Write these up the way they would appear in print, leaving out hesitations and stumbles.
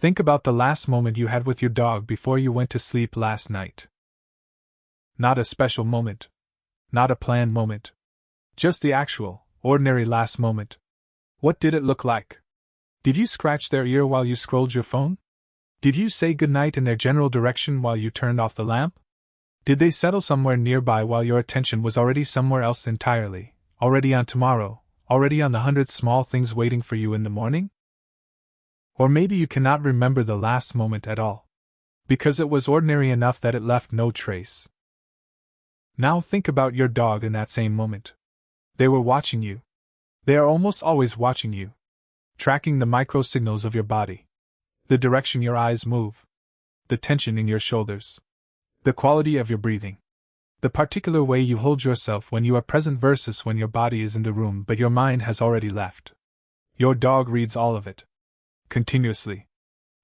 Think about the last moment you had with your dog before you went to sleep last night. Not a special moment. Not a planned moment. Just the actual, ordinary last moment. What did it look like? Did you scratch their ear while you scrolled your phone? Did you say goodnight in their general direction while you turned off the lamp? Did they settle somewhere nearby while your attention was already somewhere else entirely, already on tomorrow, already on the 100 small things waiting for you in the morning? Or maybe you cannot remember the last moment at all, because it was ordinary enough that it left no trace. Now think about your dog in that same moment. They were watching you. They are almost always watching you, tracking the micro signals of your body, the direction your eyes move, the tension in your shoulders, the quality of your breathing, the particular way you hold yourself when you are present versus when your body is in the room but your mind has already left. Your dog reads all of it, continuously,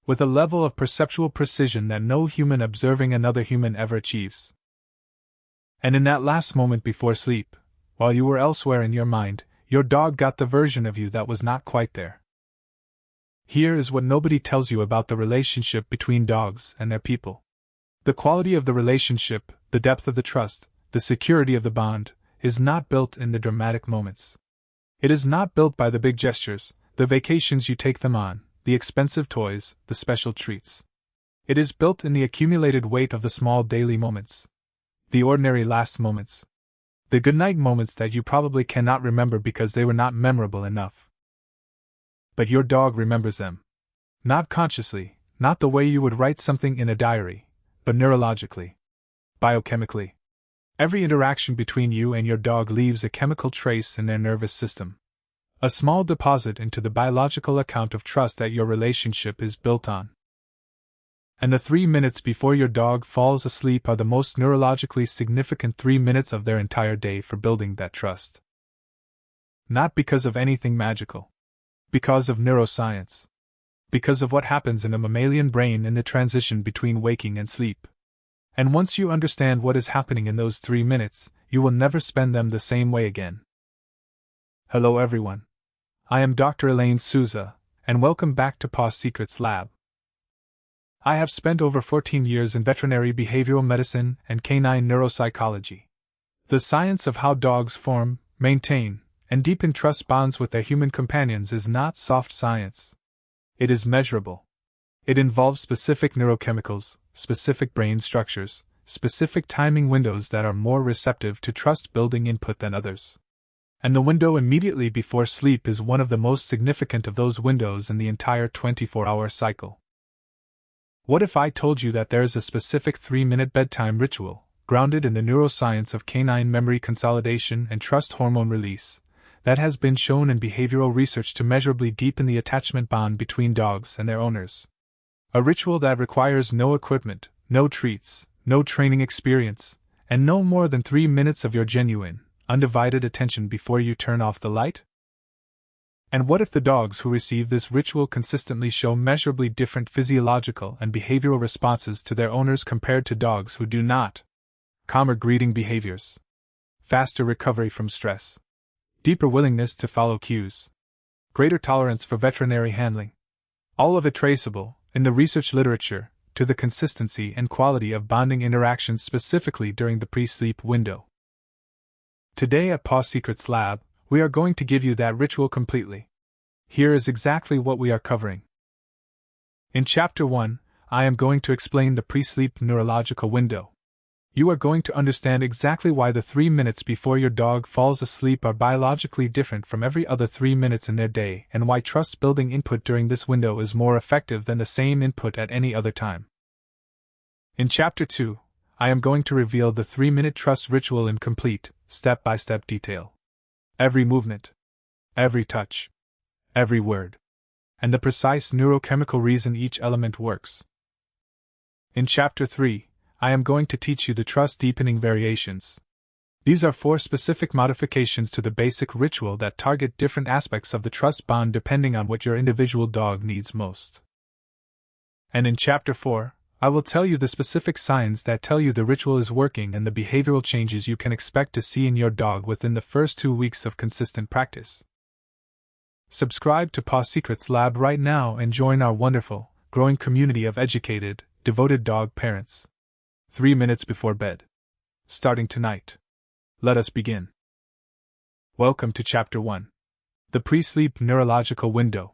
with a level of perceptual precision that no human observing another human ever achieves. And in that last moment before sleep, while you were elsewhere in your mind, your dog got the version of you that was not quite there. Here is what nobody tells you about the relationship between dogs and their people. The quality of the relationship, the depth of the trust, the security of the bond, is not built in the dramatic moments. It is not built by the big gestures, the vacations you take them on, the expensive toys, the special treats. It is built in the accumulated weight of the small daily moments, the ordinary last moments, the goodnight moments that you probably cannot remember because they were not memorable enough. But your dog remembers them. Not consciously, not the way you would write something in a diary, but neurologically, biochemically. Every interaction between you and your dog leaves a chemical trace in their nervous system. A small deposit into the biological account of trust that your relationship is built on. And the 3 minutes before your dog falls asleep are the most neurologically significant 3 minutes of their entire day for building that trust. Not because of anything magical. Because of neuroscience. Because of what happens in a mammalian brain in the transition between waking and sleep. And once you understand what is happening in those 3 minutes, you will never spend them the same way again. Hello everyone. I am Dr. Elaine Souza, and welcome back to Paw Secrets Lab. I have spent over 14 years in veterinary behavioral medicine and canine neuropsychology. The science of how dogs form, maintain, and deepen trust bonds with their human companions is not soft science. It is measurable. It involves specific neurochemicals, specific brain structures, specific timing windows that are more receptive to trust-building input than others. And the window immediately before sleep is one of the most significant of those windows in the entire 24-hour cycle. What if I told you that there is a specific 3-minute bedtime ritual, grounded in the neuroscience of canine memory consolidation and trust hormone release, that has been shown in behavioral research to measurably deepen the attachment bond between dogs and their owners? A ritual that requires no equipment, no treats, no training experience, and no more than 3 minutes of your genuine, undivided attention before you turn off the light? And what if the dogs who receive this ritual consistently show measurably different physiological and behavioral responses to their owners compared to dogs who do not? Calmer greeting behaviors, faster recovery from stress, deeper willingness to follow cues, greater tolerance for veterinary handling. All of it traceable, in the research literature, to the consistency and quality of bonding interactions specifically during the pre-sleep window. Today at Paw Secrets Lab, we are going to give you that ritual completely. Here is exactly what we are covering. In Chapter 1, I am going to explain the pre-sleep neurological window. You are going to understand exactly why the 3 minutes before your dog falls asleep are biologically different from every other 3 minutes in their day and why trust-building input during this window is more effective than the same input at any other time. In Chapter 2, I am going to reveal the 3-minute trust ritual in complete, step-by-step detail. Every movement, every touch, every word, and the precise neurochemical reason each element works. In Chapter 3, I am going to teach you the trust-deepening variations. These are 4 specific modifications to the basic ritual that target different aspects of the trust bond depending on what your individual dog needs most. And in Chapter 4, I will tell you the specific signs that tell you the ritual is working and the behavioral changes you can expect to see in your dog within the first 2 weeks of consistent practice. Subscribe to Paw Secrets Lab right now and join our wonderful, growing community of educated, devoted dog parents. 3 minutes before bed. Starting tonight. Let us begin. Welcome to Chapter 1. The Pre-Sleep Neurological Window.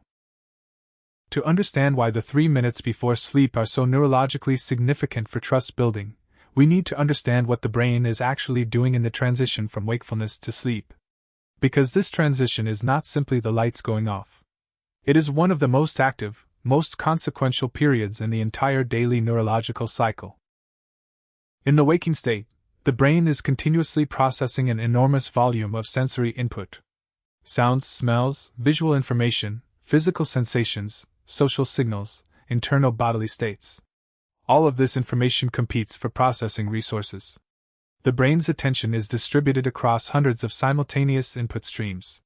To understand why the 3 minutes before sleep are so neurologically significant for trust building, we need to understand what the brain is actually doing in the transition from wakefulness to sleep. Because this transition is not simply the lights going off. It is one of the most active, most consequential periods in the entire daily neurological cycle. In the waking state, the brain is continuously processing an enormous volume of sensory input. Sounds, smells, visual information, physical sensations, social signals, internal bodily states. All of this information competes for processing resources. The brain's attention is distributed across hundreds of simultaneous input streams.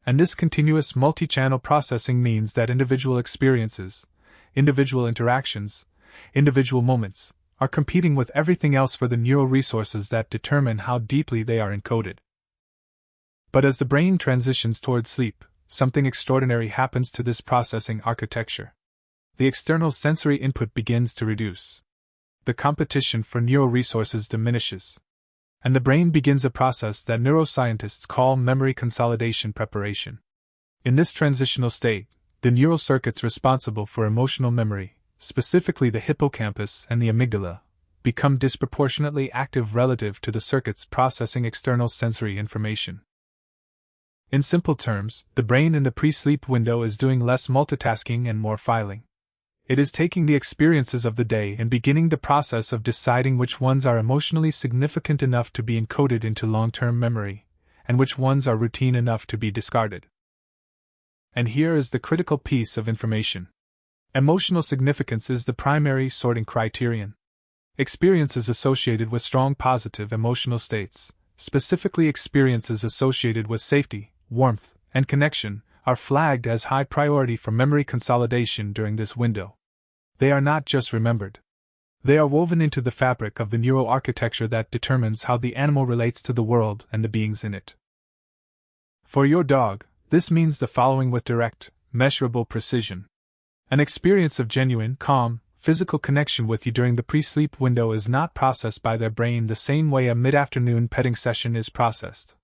And this continuous multi-channel processing means that individual experiences, individual interactions, individual moments, are competing with everything else for the neural resources that determine how deeply they are encoded. But as the brain transitions toward sleep, something extraordinary happens to this processing architecture. The external sensory input begins to reduce. The competition for neural resources diminishes. And the brain begins a process that neuroscientists call memory consolidation preparation. In this transitional state, the neural circuits responsible for emotional memory, specifically the hippocampus and the amygdala, become disproportionately active relative to the circuits processing external sensory information. In simple terms, the brain in the pre-sleep window is doing less multitasking and more filing. It is taking the experiences of the day and beginning the process of deciding which ones are emotionally significant enough to be encoded into long-term memory, and which ones are routine enough to be discarded. And here is the critical piece of information. Emotional significance is the primary sorting criterion. Experiences associated with strong positive emotional states, specifically experiences associated with safety, warmth, and connection, are flagged as high priority for memory consolidation during this window. They are not just remembered. They are woven into the fabric of the neural architecture that determines how the animal relates to the world and the beings in it. For your dog, this means the following with direct, measurable precision. An experience of genuine, calm, physical connection with you during the pre-sleep window is not processed by their brain the same way a mid-afternoon petting session is processed.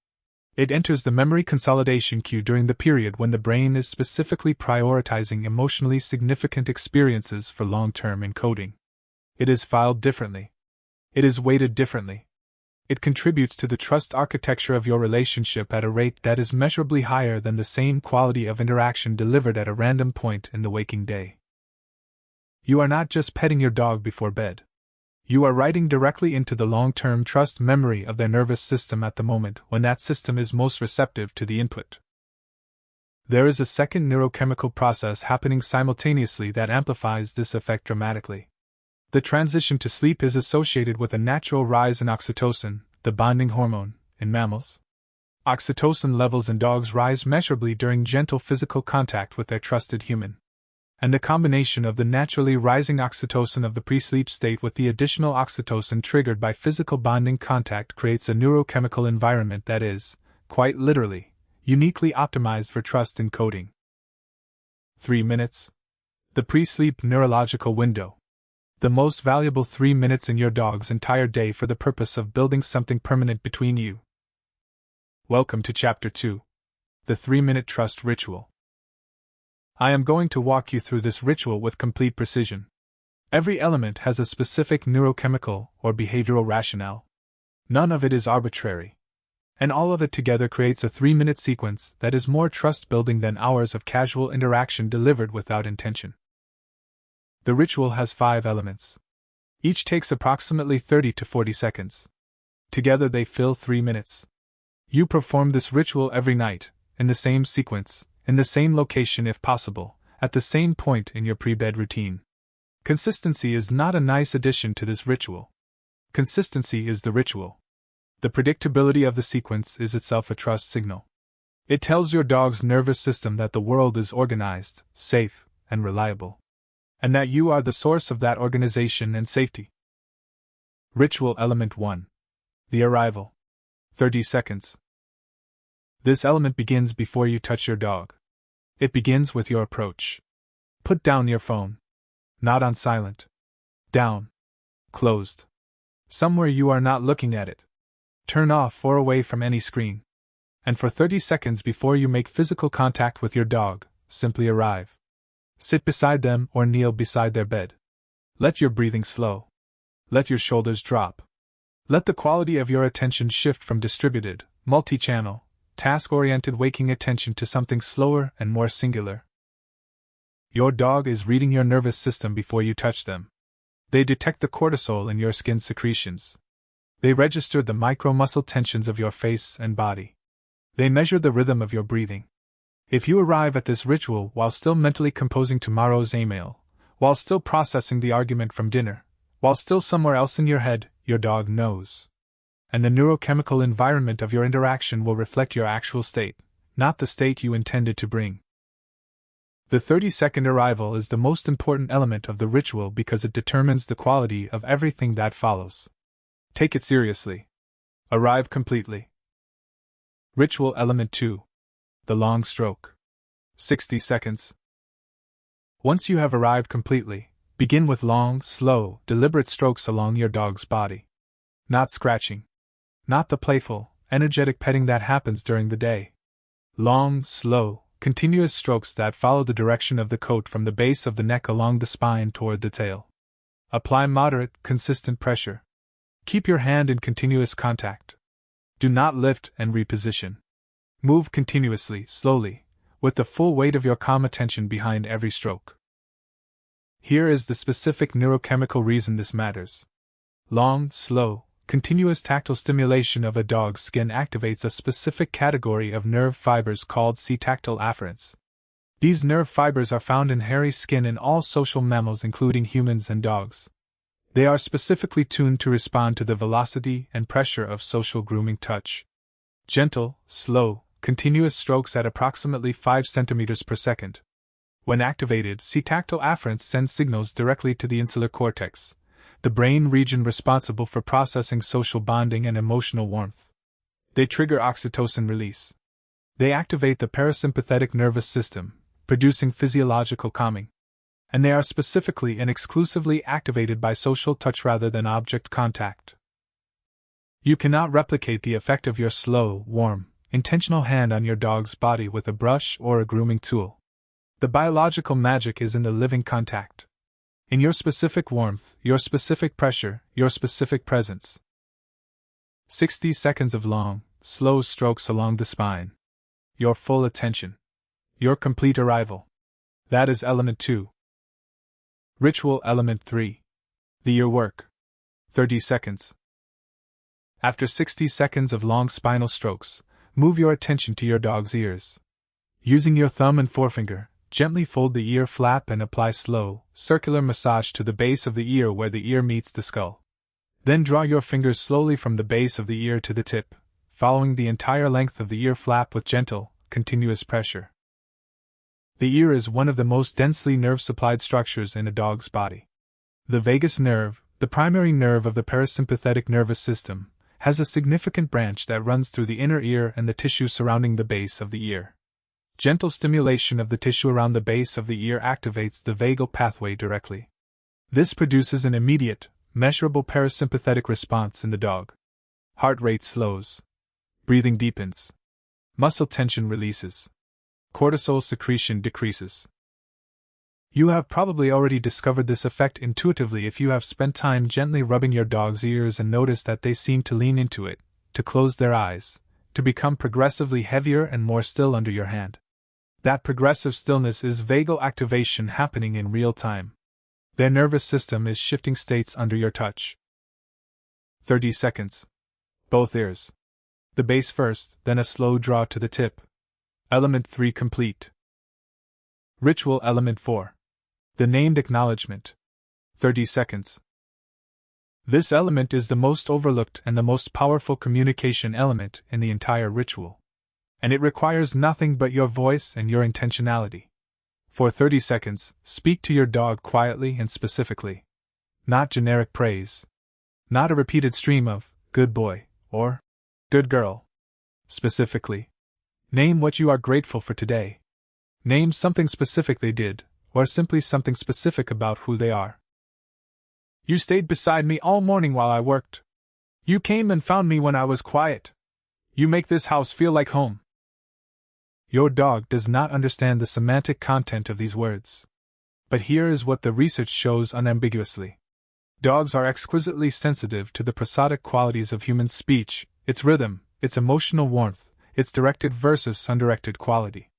It enters the memory consolidation queue during the period when the brain is specifically prioritizing emotionally significant experiences for long-term encoding. It is filed differently. It is weighted differently. It contributes to the trust architecture of your relationship at a rate that is measurably higher than the same quality of interaction delivered at a random point in the waking day. You are not just petting your dog before bed. You are writing directly into the long-term trust memory of their nervous system at the moment when that system is most receptive to the input. There is a second neurochemical process happening simultaneously that amplifies this effect dramatically. The transition to sleep is associated with a natural rise in oxytocin, the bonding hormone, in mammals. Oxytocin levels in dogs rise measurably during gentle physical contact with their trusted human. And the combination of the naturally rising oxytocin of the pre-sleep state with the additional oxytocin triggered by physical bonding contact creates a neurochemical environment that is, quite literally, uniquely optimized for trust encoding. 3 minutes. The pre-sleep neurological window. The most valuable 3 minutes in your dog's entire day for the purpose of building something permanent between you. Welcome to Chapter 2. The 3-minute trust ritual. I am going to walk you through this ritual with complete precision. Every element has a specific neurochemical or behavioral rationale. None of it is arbitrary. And all of it together creates a 3-minute sequence that is more trust-building than hours of casual interaction delivered without intention. The ritual has 5 elements. Each takes approximately 30 to 40 seconds. Together they fill 3 minutes. You perform this ritual every night, in the same sequence, in the same location if possible, at the same point in your pre-bed routine. Consistency is not a nice addition to this ritual. Consistency is the ritual. The predictability of the sequence is itself a trust signal. It tells your dog's nervous system that the world is organized, safe, and reliable. And that you are the source of that organization and safety. Ritual Element 1. The arrival. 30 seconds. This element begins before you touch your dog. It begins with your approach. Put down your phone. Not on silent. Down. Closed. Somewhere you are not looking at it. Turn off or away from any screen. And for 30 seconds before you make physical contact with your dog, simply arrive. Sit beside them or kneel beside their bed. Let your breathing slow. Let your shoulders drop. Let the quality of your attention shift from distributed, multi-channel, task-oriented waking attention to something slower and more singular. Your dog is reading your nervous system before you touch them. They detect the cortisol in your skin secretions. They register the micro-muscle tensions of your face and body. They measure the rhythm of your breathing. If you arrive at this ritual while still mentally composing tomorrow's email, while still processing the argument from dinner, while still somewhere else in your head, your dog knows. And the neurochemical environment of your interaction will reflect your actual state, not the state you intended to bring. The 30-second arrival is the most important element of the ritual because it determines the quality of everything that follows. Take it seriously. Arrive completely. Ritual Element 2. The long stroke. 60 seconds. Once you have arrived completely, begin with long, slow, deliberate strokes along your dog's body. Not scratching. Not the playful, energetic petting that happens during the day. Long, slow, continuous strokes that follow the direction of the coat from the base of the neck along the spine toward the tail. Apply moderate, consistent pressure. Keep your hand in continuous contact. Do not lift and reposition. Move continuously, slowly, with the full weight of your calm attention behind every stroke. Here is the specific neurochemical reason this matters. Long, slow, continuous tactile stimulation of a dog's skin activates a specific category of nerve fibers called C-tactile afferents. These nerve fibers are found in hairy skin in all social mammals including humans and dogs. They are specifically tuned to respond to the velocity and pressure of social grooming touch. Gentle, slow, continuous strokes at approximately 5 centimeters per second. When activated, C-tactile afferents send signals directly to the insular cortex, the brain region responsible for processing social bonding and emotional warmth. They trigger oxytocin release. They activate the parasympathetic nervous system, producing physiological calming. And they are specifically and exclusively activated by social touch rather than object contact. You cannot replicate the effect of your slow, warm, intentional hand on your dog's body with a brush or a grooming tool. The biological magic is in the living contact. In your specific warmth, your specific pressure, your specific presence. 60 seconds of long, slow strokes along the spine. Your full attention. Your complete arrival. That is Element 2. Ritual Element 3. The ear work. 30 seconds. After 60 seconds of long spinal strokes, move your attention to your dog's ears. Using your thumb and forefinger, gently fold the ear flap and apply slow, circular massage to the base of the ear where the ear meets the skull. Then draw your fingers slowly from the base of the ear to the tip, following the entire length of the ear flap with gentle, continuous pressure. The ear is one of the most densely nerve-supplied structures in a dog's body. The vagus nerve, the primary nerve of the parasympathetic nervous system, has a significant branch that runs through the inner ear and the tissue surrounding the base of the ear. Gentle stimulation of the tissue around the base of the ear activates the vagal pathway directly. This produces an immediate, measurable parasympathetic response in the dog. Heart rate slows. Breathing deepens. Muscle tension releases. Cortisol secretion decreases. You have probably already discovered this effect intuitively if you have spent time gently rubbing your dog's ears and noticed that they seem to lean into it, to close their eyes, to become progressively heavier and more still under your hand. That progressive stillness is vagal activation happening in real time. Their nervous system is shifting states under your touch. 30 seconds. Both ears. The base first, then a slow draw to the tip. Element 3 complete. Ritual Element 4. The named acknowledgement. 30 seconds. This element is the most overlooked and the most powerful communication element in the entire ritual. And it requires nothing but your voice and your intentionality. For 30 seconds, speak to your dog quietly and specifically. Not generic praise. Not a repeated stream of, good boy, or, good girl. Specifically. Name what you are grateful for today. Name something specific they did, or simply something specific about who they are. You stayed beside me all morning while I worked. You came and found me when I was quiet. You make this house feel like home. Your dog does not understand the semantic content of these words. But here is what the research shows unambiguously. Dogs are exquisitely sensitive to the prosodic qualities of human speech, its rhythm, its emotional warmth, its directed versus undirected quality.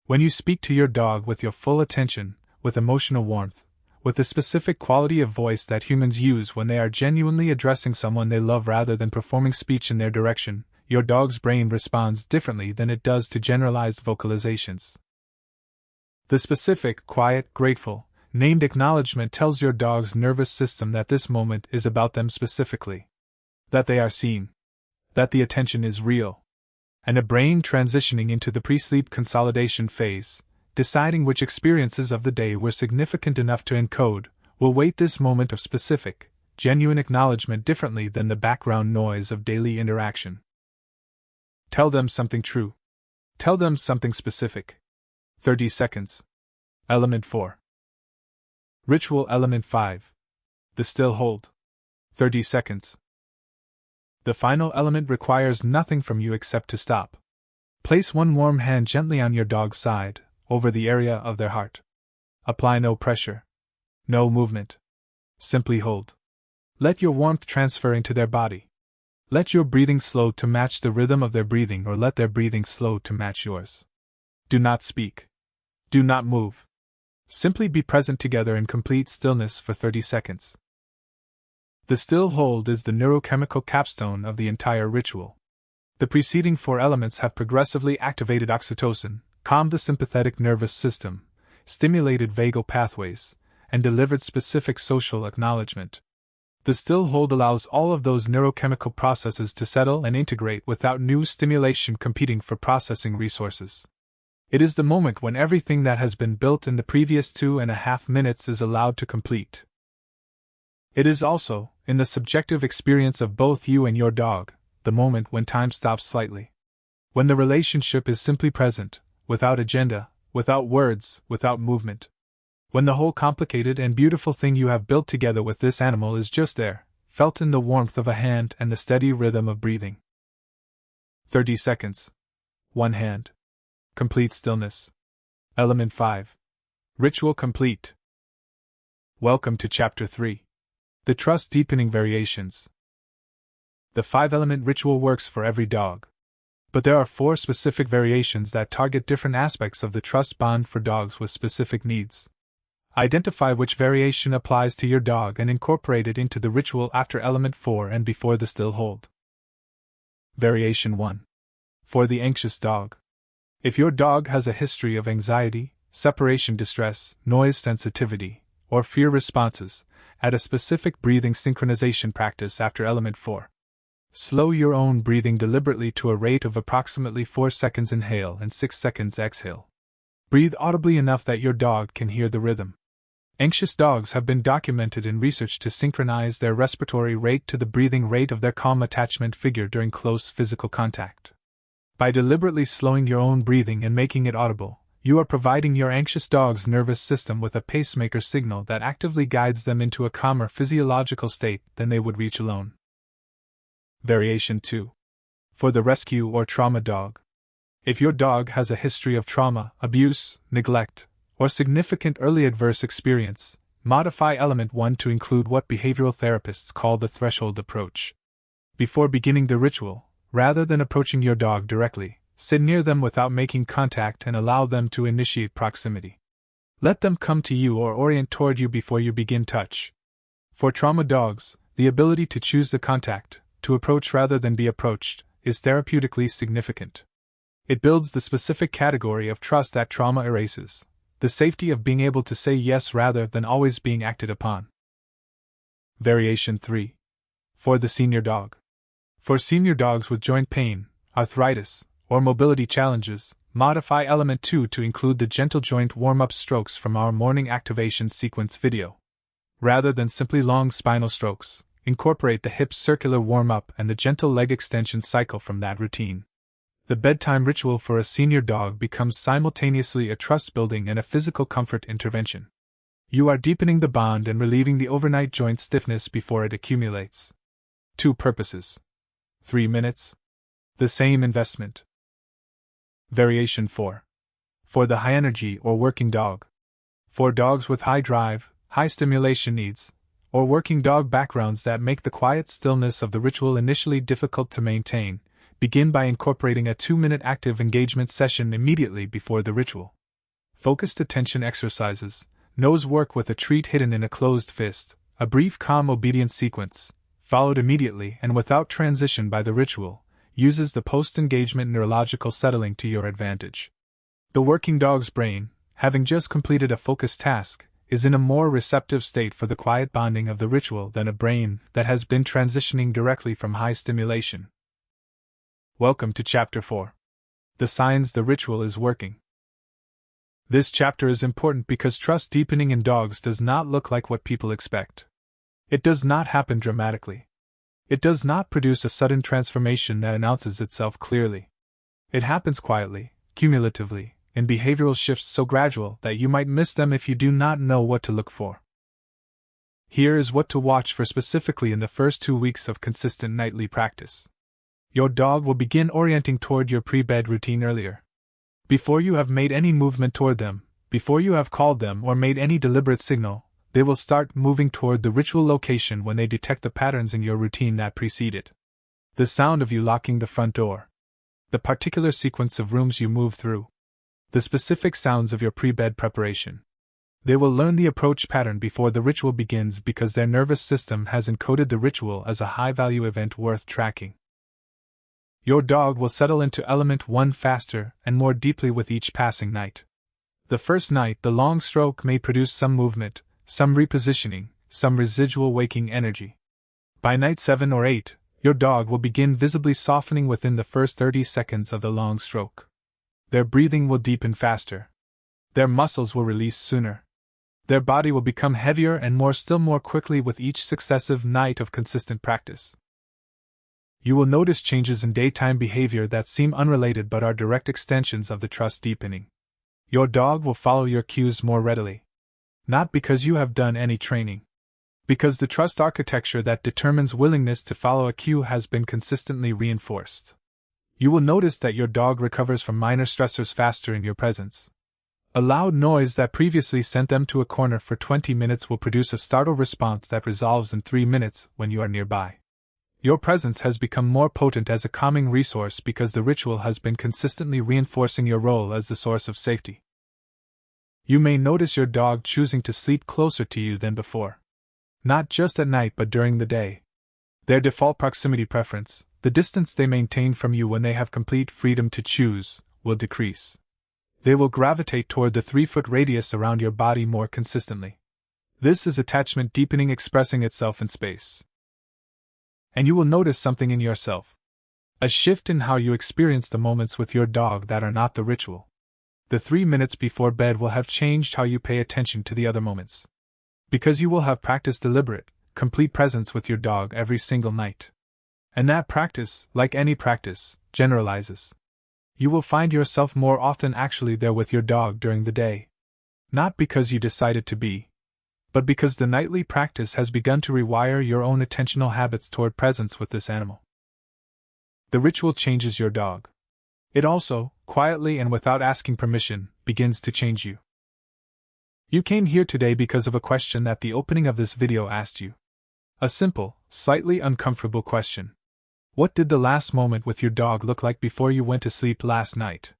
When you speak to your dog with your full attention, with emotional warmth, with the specific quality of voice that humans use when they are genuinely addressing someone they love rather than performing speech in their direction, your dog's brain responds differently than it does to generalized vocalizations. The specific, quiet, grateful, named acknowledgement tells your dog's nervous system that this moment is about them specifically. That they are seen. That the attention is real. And a brain transitioning into the pre-sleep consolidation phase, deciding which experiences of the day were significant enough to encode, will weight this moment of specific, genuine acknowledgement differently than the background noise of daily interaction. Tell them something true. Tell them something specific. 30 seconds. Element 4. Ritual Element 5. The still hold. 30 seconds. The final element requires nothing from you except to stop. Place one warm hand gently on your dog's side, over the area of their heart. Apply no pressure. No movement. Simply hold. Let your warmth transfer into their body. Let your breathing slow to match the rhythm of their breathing, or let their breathing slow to match yours. Do not speak. Do not move. Simply be present together in complete stillness for 30 seconds. The still hold is the neurochemical capstone of the entire ritual. The preceding 4 elements have progressively activated oxytocin, calmed the sympathetic nervous system, stimulated vagal pathways, and delivered specific social acknowledgement. The still hold allows all of those neurochemical processes to settle and integrate without new stimulation competing for processing resources. It is the moment when everything that has been built in the previous 2.5 minutes is allowed to complete. It is also, in the subjective experience of both you and your dog, the moment when time stops slightly. When the relationship is simply present, without agenda, without words, without movement. When the whole complicated and beautiful thing you have built together with this animal is just there, felt in the warmth of a hand and the steady rhythm of breathing. 30 seconds. One hand. Complete stillness. Element 5. Ritual complete. Welcome to Chapter 3. The Trust Deepening Variations. The 5-element ritual works for every dog. But there are 4 specific variations that target different aspects of the trust bond for dogs with specific needs. Identify which variation applies to your dog and incorporate it into the ritual after element 4 and before the still hold. Variation 1. For the anxious dog. If your dog has a history of anxiety, separation distress, noise sensitivity, or fear responses, add a specific breathing synchronization practice after element 4. Slow your own breathing deliberately to a rate of approximately 4 seconds inhale and 6 seconds exhale. Breathe audibly enough that your dog can hear the rhythm. Anxious dogs have been documented in research to synchronize their respiratory rate to the breathing rate of their calm attachment figure during close physical contact. By deliberately slowing your own breathing and making it audible, you are providing your anxious dog's nervous system with a pacemaker signal that actively guides them into a calmer physiological state than they would reach alone. Variation 2. For the rescue or trauma dog. If your dog has a history of trauma, abuse, neglect, or significant early adverse experience, modify element 1 to include what behavioral therapists call the threshold approach. Before beginning the ritual, rather than approaching your dog directly, sit near them without making contact and allow them to initiate proximity. Let them come to you or orient toward you before you begin touch. For trauma dogs, the ability to choose the contact, to approach rather than be approached, is therapeutically significant. It builds the specific category of trust that trauma erases, the safety of being able to say yes rather than always being acted upon. Variation 3. For the senior dog. For senior dogs with joint pain, arthritis, or mobility challenges, modify element 2 to include the gentle joint warm-up strokes from our morning activation sequence video. Rather than simply long spinal strokes, incorporate the hip circular warm-up and the gentle leg extension cycle from that routine. The bedtime ritual for a senior dog becomes simultaneously a trust-building and a physical comfort intervention. You are deepening the bond and relieving the overnight joint stiffness before it accumulates. 2 purposes. 3 minutes. The same investment. Variation 4. For the high-energy or working dog. For dogs with high drive, high stimulation needs, or working dog backgrounds that make the quiet stillness of the ritual initially difficult to maintain, begin by incorporating a 2-minute active engagement session immediately before the ritual. Focused attention exercises, nose work with a treat hidden in a closed fist, a brief calm obedience sequence, followed immediately and without transition by the ritual, uses the post-engagement neurological settling to your advantage. The working dog's brain, having just completed a focused task, is in a more receptive state for the quiet bonding of the ritual than a brain that has been transitioning directly from high stimulation. Welcome to Chapter 4. The Signs the Ritual is Working. This chapter is important because trust deepening in dogs does not look like what people expect. It does not happen dramatically. It does not produce a sudden transformation that announces itself clearly. It happens quietly, cumulatively, in behavioral shifts so gradual that you might miss them if you do not know what to look for. Here is what to watch for specifically in the first 2 weeks of consistent nightly practice. Your dog will begin orienting toward your pre-bed routine earlier. Before you have made any movement toward them, before you have called them or made any deliberate signal, they will start moving toward the ritual location when they detect the patterns in your routine that precede it. The sound of you locking the front door. The particular sequence of rooms you move through. The specific sounds of your pre-bed preparation. They will learn the approach pattern before the ritual begins because their nervous system has encoded the ritual as a high-value event worth tracking. Your dog will settle into element 1 faster and more deeply with each passing night. The first night, the long stroke may produce some movement, some repositioning, some residual waking energy. By night 7 or 8, your dog will begin visibly softening within the first 30 seconds of the long stroke. Their breathing will deepen faster. Their muscles will release sooner. Their body will become heavier and more quickly with each successive night of consistent practice. You will notice changes in daytime behavior that seem unrelated but are direct extensions of the trust deepening. Your dog will follow your cues more readily. Not because you have done any training. Because the trust architecture that determines willingness to follow a cue has been consistently reinforced. You will notice that your dog recovers from minor stressors faster in your presence. A loud noise that previously sent them to a corner for 20 minutes will produce a startled response that resolves in 3 minutes when you are nearby. Your presence has become more potent as a calming resource because the ritual has been consistently reinforcing your role as the source of safety. You may notice your dog choosing to sleep closer to you than before. Not just at night but during the day. Their default proximity preference, the distance they maintain from you when they have complete freedom to choose, will decrease. They will gravitate toward the 3-foot radius around your body more consistently. This is attachment deepening expressing itself in space. And you will notice something in yourself. A shift in how you experience the moments with your dog that are not the ritual. The 3 minutes before bed will have changed how you pay attention to the other moments. Because you will have practiced deliberate, complete presence with your dog every single night. And that practice, like any practice, generalizes. You will find yourself more often actually there with your dog during the day. Not because you decided to be, but because the nightly practice has begun to rewire your own attentional habits toward presence with this animal. The ritual changes your dog. It also, quietly and without asking permission, begins to change you. You came here today because of a question that the opening of this video asked you. A simple, slightly uncomfortable question. What did the last moment with your dog look like before you went to sleep last night?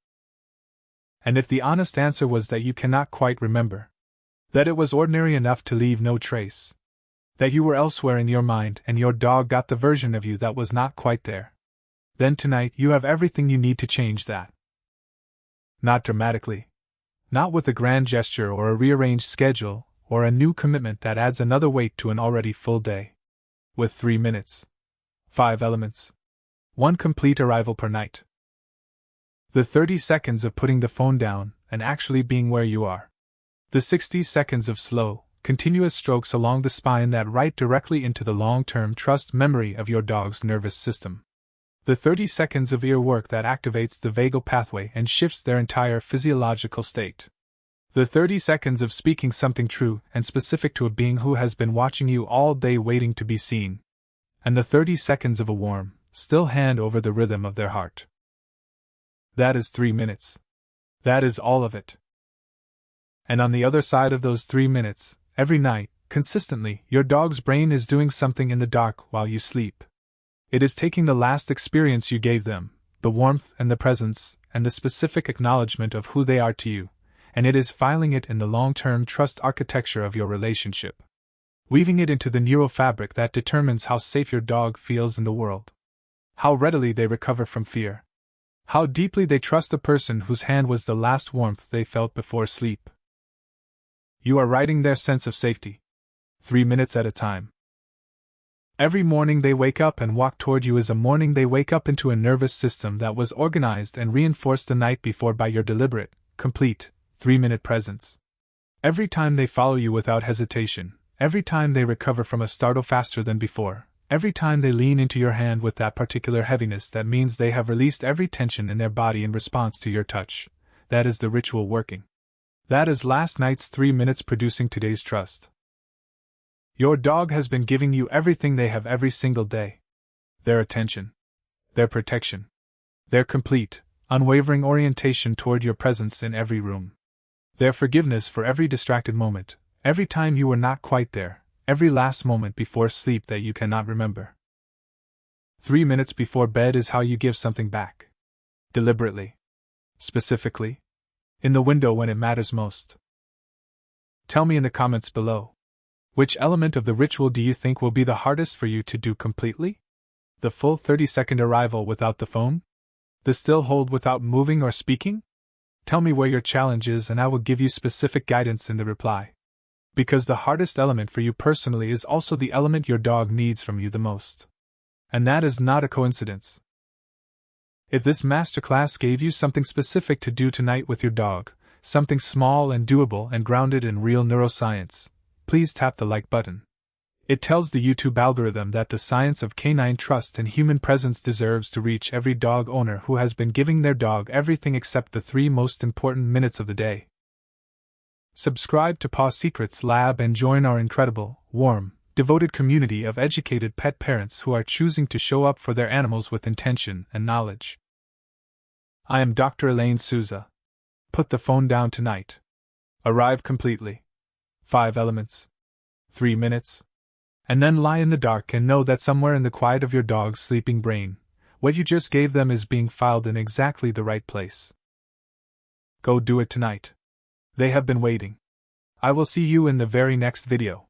And if the honest answer was that you cannot quite remember, that it was ordinary enough to leave no trace, that you were elsewhere in your mind and your dog got the version of you that was not quite there, then tonight you have everything you need to change that. Not dramatically. Not with a grand gesture or a rearranged schedule or a new commitment that adds another weight to an already full day. With 3 minutes. 5 elements. 1 complete arrival per night. The 30 seconds of putting the phone down and actually being where you are. The 60 seconds of slow, continuous strokes along the spine that write directly into the long-term trust memory of your dog's nervous system. The 30 seconds of ear work that activates the vagal pathway and shifts their entire physiological state. The 30 seconds of speaking something true and specific to a being who has been watching you all day waiting to be seen. And the 30 seconds of a warm, still hand over the rhythm of their heart. That is 3 minutes. That is all of it. And on the other side of those 3 minutes, every night, consistently, your dog's brain is doing something in the dark while you sleep. It is taking the last experience you gave them, the warmth and the presence, and the specific acknowledgement of who they are to you, and it is filing it in the long-term trust architecture of your relationship. Weaving it into the neural fabric that determines how safe your dog feels in the world. How readily they recover from fear. How deeply they trust the person whose hand was the last warmth they felt before sleep. You are writing their sense of safety. 3 minutes at a time. Every morning they wake up and walk toward you is a morning they wake up into a nervous system that was organized and reinforced the night before by your deliberate, complete, 3-minute presence. Every time they follow you without hesitation, every time they recover from a startle faster than before, every time they lean into your hand with that particular heaviness that means they have released every tension in their body in response to your touch, that is the ritual working. That is last night's 3 minutes producing today's trust. Your dog has been giving you everything they have every single day. Their attention. Their protection. Their complete, unwavering orientation toward your presence in every room. Their forgiveness for every distracted moment, every time you were not quite there, every last moment before sleep that you cannot remember. 3 minutes before bed is how you give something back. Deliberately. Specifically. In the window when it matters most. Tell me in the comments below. Which element of the ritual do you think will be the hardest for you to do completely? The full 30-second arrival without the phone? The still hold without moving or speaking? Tell me where your challenge is and I will give you specific guidance in the reply. Because the hardest element for you personally is also the element your dog needs from you the most. And that is not a coincidence. If this masterclass gave you something specific to do tonight with your dog, something small and doable and grounded in real neuroscience, please tap the like button. It tells the YouTube algorithm that the science of canine trust and human presence deserves to reach every dog owner who has been giving their dog everything except the 3 most important minutes of the day. Subscribe to Paw Secrets Lab and join our incredible, warm, devoted community of educated pet parents who are choosing to show up for their animals with intention and knowledge. I am Dr. Elaine Souza. Put the phone down tonight. Arrive completely. 5 elements. 3 minutes. And then lie in the dark and know that somewhere in the quiet of your dog's sleeping brain, what you just gave them is being filed in exactly the right place. Go do it tonight. They have been waiting. I will see you in the very next video.